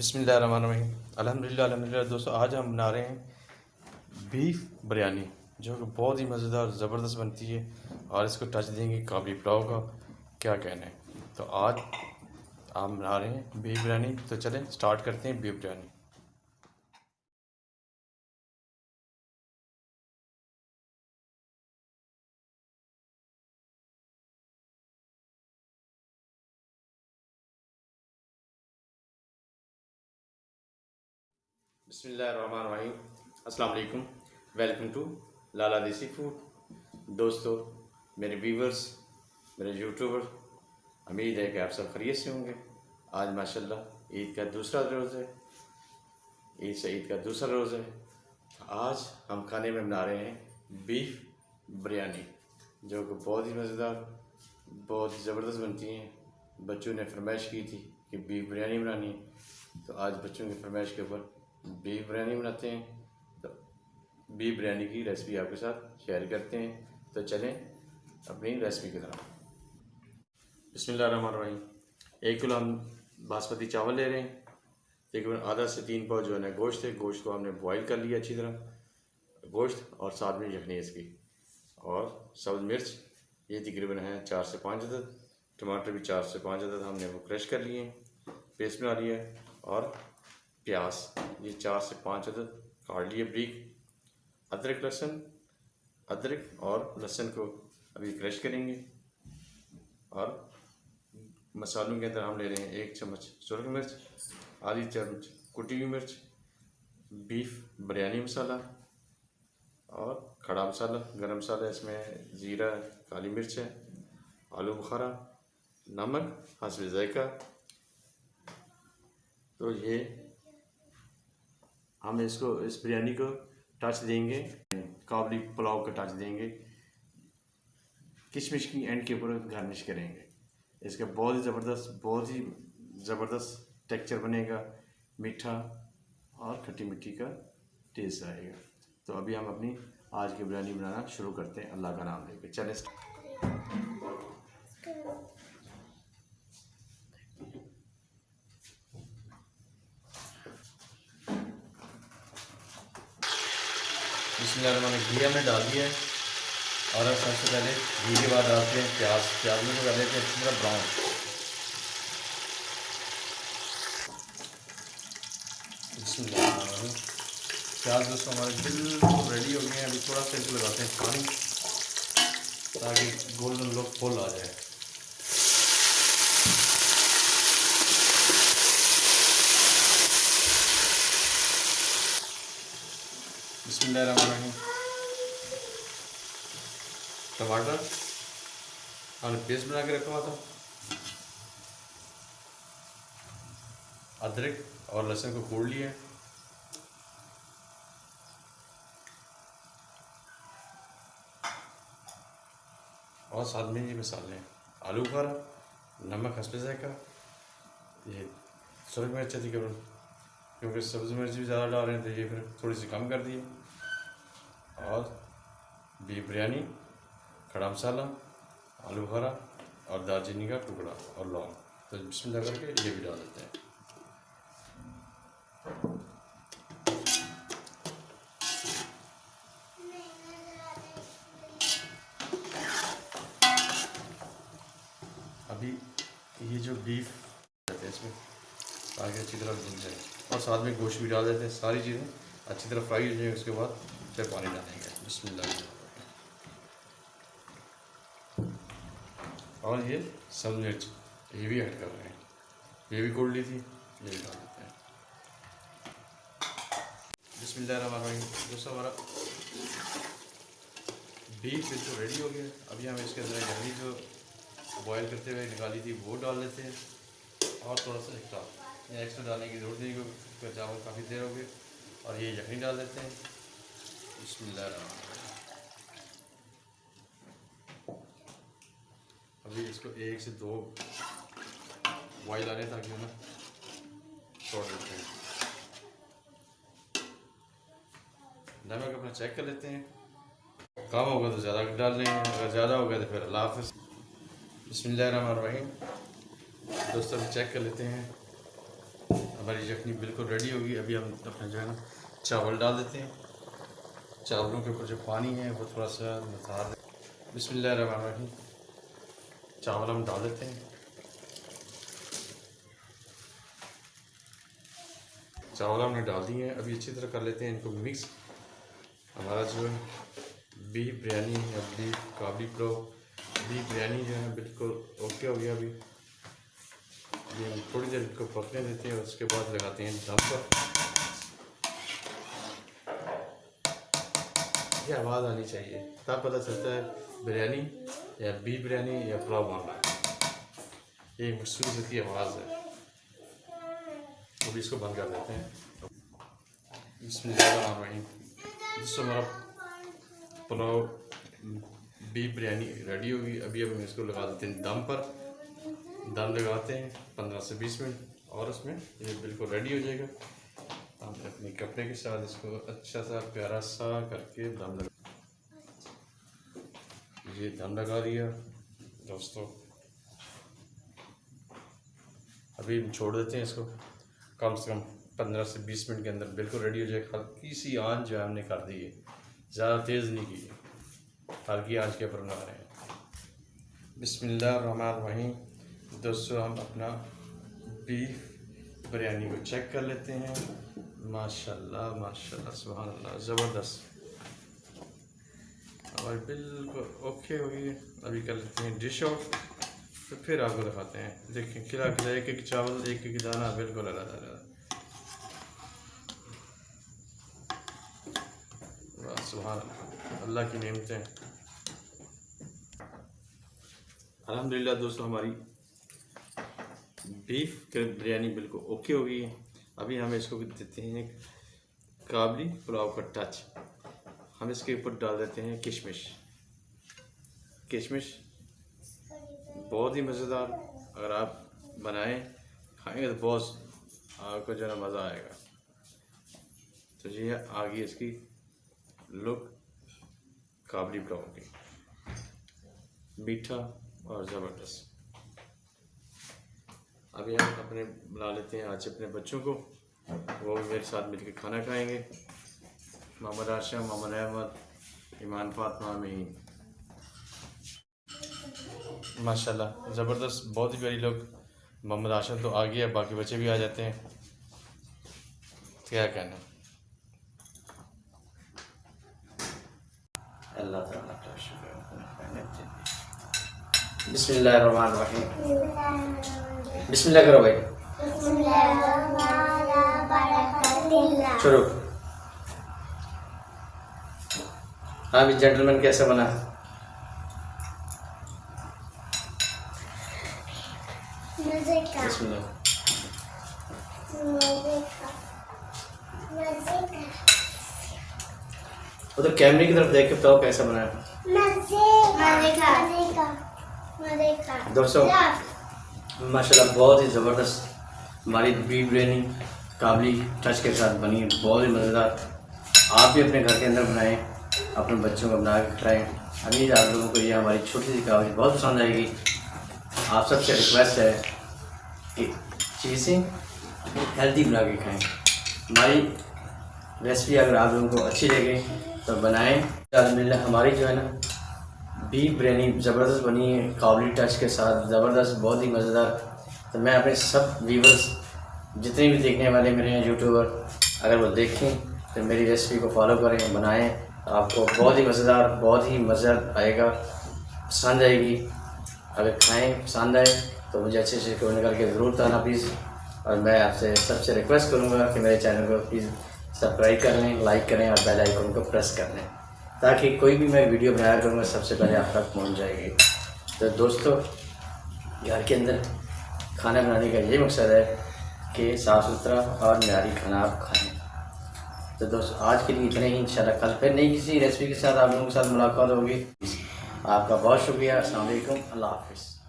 बिस्मिल्लाहिर्रहमानिर्रहीम। अल्हम्दुलिल्लाह अल्हम्दुलिल्लाह। दोस्तों, आज हम बना रहे हैं बीफ बिरयानी, जो कि बहुत ही मज़ेदार ज़बरदस्त बनती है। और इसको टच देंगे काबली पुलाव का, क्या कहना है। तो आज हम बना रहे हैं बीफ बिरयानी। तो चलें स्टार्ट करते हैं बीफ बिरयानी। बिस्मिल्लाहिर्रहमानिर्रहीम। अस्सलाम वालेकुम। वेलकम टू लाला देसी फूड। दोस्तों, मेरे व्यूवर्स, मेरे यूट्यूबर, उम्मीद है कि आप सब खैरियत से होंगे। आज माशाल्लाह ईद का दूसरा रोज़ है। ईद का दूसरा रोज़ है। आज हम खाने में बना रहे हैं बीफ बिरयानी, जो कि बहुत ही मज़ेदार, बहुत ही ज़बरदस्त बनती हैं। बच्चों ने फरमाइश की थी कि बीफ बिरयानी बनानी है, तो आज बच्चों की फरमाइश के ऊपर बीफ बिरयानी बनाते हैं। तो बीफ बिरयानी की रेसिपी आपके साथ शेयर करते हैं। तो चलें अपनी रेसिपी की तरफ। बिस्मिल्लाहिर्रहमानिर्रहीम। 1 किलो हम बासमती चावल ले रहे हैं। तकरीबन आधा से 3 पाव जो है ना गोश्त है। गोश्त को हमने बॉईल कर लिया अच्छी तरह, गोश्त और साथ में यखनी इसकी, और सब्ज़ मिर्च ये तकरीबन है 4 से 5 अदद। टमाटर भी 4 से 5 अदद हमने वो क्रश कर लिए हैं, पेस्ट बना लिया है। और प्याज ये 4 से 5 अदद काट लिए ब्रीक। अदरक और लहसुन को अभी क्रश करेंगे। और मसालों के अंदर हम ले रहे हैं 1 चम्मच सुरख मिर्च, आधी चम्मच कुटी हुई मिर्च, बीफ बिरयानी मसाला और खड़ा मसाला, गरम मसाला, इसमें ज़ीरा, काली मिर्च है, आलू बुखारा, नमक हस्ब ज़ायका। तो ये हम इस बिरयानी को टच देंगे, काबली पुलाव का टच देंगे, किशमिश की एंड के ऊपर गार्निश करेंगे। इसका बहुत ही ज़बरदस्त टेक्सचर बनेगा, मीठा और खट्टी मिट्टी का टेस्ट आएगा। तो अभी हम अपनी आज की बिरयानी बनाना शुरू करते हैं, अल्लाह का नाम लेके। चलें। इसमें घी हमने डाल दिया है। और अब सबसे पहले घी के बाद डालते हैं प्याज में कर लेते हैं अच्छी तरह ब्राउन। प्याज दोस्तों हमारे बिल्कुल रेडी हो गए हैं। अभी थोड़ा सा इसको लगाते हैं पानी, ताकि गोल्डन लुक फुल आ जाए। बिस्मिल्लाहिर्रहमानिर्रहीम। टमाटर हमने पेस्ट बना के रखा हुआ था, अदरक और लहसुन को कूट लिया, और साथ में ये मसाले हैं, आलू बुखारा, नमक हस्ब ज़ायका, ये सुरख मिर्च थी केवल, क्योंकि सब्ज़ी मिर्च भी ज़्यादा डाल रहे थे, ये फिर थोड़ी सी कम कर दी। और बीफ बिरयानी, खड़ा मसाला, आलू बुखारा और दालचीनी का टुकड़ा और लौंग। तो बिस्मिल्लाह करके ये भी डाल देते हैं। अभी ये जो बीफ रहते हैं इसमें ताकि अच्छी तरह भुन जाए, और साथ में गोश्त भी डाल देते हैं। सारी चीज़ें अच्छी तरह फ्राई हो जाएंगी, उसके बाद फिर पानी डालेंगे। बिस्मिल्लाह। और ये सब्ज़ मिर्च ये भी ऐड कर रहे हैं, ये भी कूट ली थी, ये भी डाल देते हैं। बिस्मिल्लाहिर्रहमानिर्रहीम। दोस्तों, हमारा बीफ बिल्कुल रेडी हो गया। अभी हम इसके अंदर यखनी जो बॉयल करते हुए निकाली थी वो डाल देते हैं, और थोड़ा सा एक्स्ट्रा डालने की ज़रूरत नहीं, क्योंकि चावल काफ़ी देर हो गए। और ये यखनी डाल देते हैं। बिस्मिल्लाहिर्रहमानिर्रहीम। अभी इसको 1 से 2 बॉयल आने ताकि ना छोड़ देते हैं। नमक अपना चेक कर लेते हैं, कम होगा तो ज़्यादा डाल लेंगे, अगर ज़्यादा होगा तो फिर अल्लाह हाफ़िज़। बिस्मिल्लाहिर्रहमानिर्रहीम। दोस्तों, चेक कर लेते हैं। अब हमारी यखनी बिल्कुल रेडी होगी। अभी हम अपना जो है ना चावल डाल देते हैं। चावलों के ऊपर जो पानी है वो थोड़ा सा नितार दें। बिस्मिल्लाहिर्रहमानिर्रहीम। चावल हम डाल देते हैं। चावल हमने डाल दिए हैं। अभी अच्छी तरह कर लेते हैं इनको मिक्स। हमारा जो है बीफ बिरयानी या बीफ काबली पुलाव, बीफ बिरयानी जो है बिल्कुल ओके हो गया। अभी ये हम थोड़ी देर इसको पकने देते हैं, उसके बाद लगाते हैं दम पर। ये आवाज़ आनी चाहिए तब पता चलता है बिरयानी या बीफ बिरयानी या पुलाव बन रहा है। ये मखसूस की आवाज़ है। अभी इसको बंद कर देते हैं। बिस्मिल्लाहिर्रहमानिर्रहीम। जिससे हमारा पुलाव बीफ बिरयानी रेडी होगी। अभी हम इसको लगा देते हैं दम पर। दम लगाते हैं 15 से 20 मिनट और उसमें ये बिल्कुल रेडी हो जाएगा। हम अपने कपड़े के साथ इसको अच्छा सा प्यारा सा करके दम लगा, ये दम लगा दिया दोस्तों। अभी हम छोड़ देते हैं इसको कम से कम 15 से 20 मिनट के अंदर बिल्कुल रेडी हो जाएगा। हल्की सी आंच जो है हमने कर दी है, ज़्यादा तेज़ नहीं की है, हल्की आंच के ऊपर बना रहे हैं। बिस्मिल्लाहिर्रहमानिर्रहीम। दोस्तों हम अपना बीफ बिरयानी को चेक कर लेते हैं। माशाल्लाह माशाल्लाह सुभान अल्लाह, ज़बरदस्त और बिल्कुल ओके हो गई है। अभी कर लेते हैं डिश आउट, तो फिर आपको दिखाते हैं। देखिए खिला खिला एक एक चावल एक एक दाना बिल्कुल अलग अलग। वाह सुभान अल्लाह, अल्लाह की नेमतें। अल्हम्दुलिल्लाह दोस्तों, हमारी बीफ की बिरयानी बिल्कुल ओके हो गई है। अभी हम इसको देते हैं काबली पुलाव का टच। हम इसके ऊपर डाल देते हैं किशमिश। किशमिश बहुत ही मज़ेदार, अगर आप बनाएं खाएंगे तो बहुत आपको जो है मज़ा आएगा। तो ये आ गई इसकी लुक काबली पुलाव की, मीठा और ज़बरदस्त। अभी हम अपने बुला लेते हैं आज अपने बच्चों को, वो भी मेरे साथ मिलकर खाना खाएंगे। मोहम्मद आशम, मोहम्मद अहमद, ईमान, फातिमा, मीन। माशाल्लाह ज़बरदस्त, बहुत ही प्यारी लोग। मोहम्मद आशम तो आ गया, बाकी बच्चे भी आ जाते हैं। क्या कहना, अल्लाह ताला का शुक्र। बिस्मिल्लाहिर्रहमानिर्रहीम। बिस्मिल्लाह करो भाई, शुरू। हाँ भी जेंटलमैन कैसे बना? बिस्मिल्लाह। उधर कैमरे की तरफ देख के बताओ कैसा बना है। दोस्तों माशाल्लाह बहुत ही ज़बरदस्त हमारी बीफ बिरयानी काबली टच के साथ बनी है, बहुत ही मज़ेदार। आप भी अपने घर के अंदर बनाएं, अपने बच्चों को बना के खिलाएँ। उम्मीद आप लोगों को ये हमारी छोटी सी काबली बहुत पसंद आएगी। आप सबसे रिक्वेस्ट है कि चीज़ें हेल्दी बना के खाएँ। हमारी रेसिपी अगर आप लोगों को अच्छी लगे तो बनाएं। अल्हम्दुलिल्लाह हमारी जो है ना बीफ बिरयानी ज़बरदस्त बनी है काबली टच के साथ, ज़बरदस्त, बहुत ही मज़ेदार। तो मैं अपने सब व्यूवर्स जितने भी देखने वाले मेरे हैं यूट्यूबर, अगर वो देखें तो मेरी रेसिपी को फॉलो करें, बनाएं। आपको बहुत ही मज़ेदार, बहुत ही मज़ा आएगा, पसंद आएगी। अगर खाएं पसंद आए तो मुझे अच्छे से कमेंट करके ज़रूर बताना प्लीज़। और मैं आपसे सबसे रिक्वेस्ट करूँगा कि मेरे चैनल को प्लीज़ सब्सक्राइब कर लें, लाइक करें और बेल आइकन को प्रेस कर लें, ताकि कोई भी मैं वीडियो बनाया करूँगा सबसे पहले आप तक पहुँच जाएगी। तो दोस्तों घर के अंदर खाना बनाने का ये मकसद है कि साफ़ सुथरा और न्यारी खाना आप खाएँ। तो दोस्तों आज के लिए इतने ही। इंशाल्लाह कल फिर नई किसी रेसिपी के साथ आप लोगों के साथ मुलाकात होगी। आपका बहुत शुक्रिया। अस्सलाम वालेकुम, अल्लाह हाफ़िज़।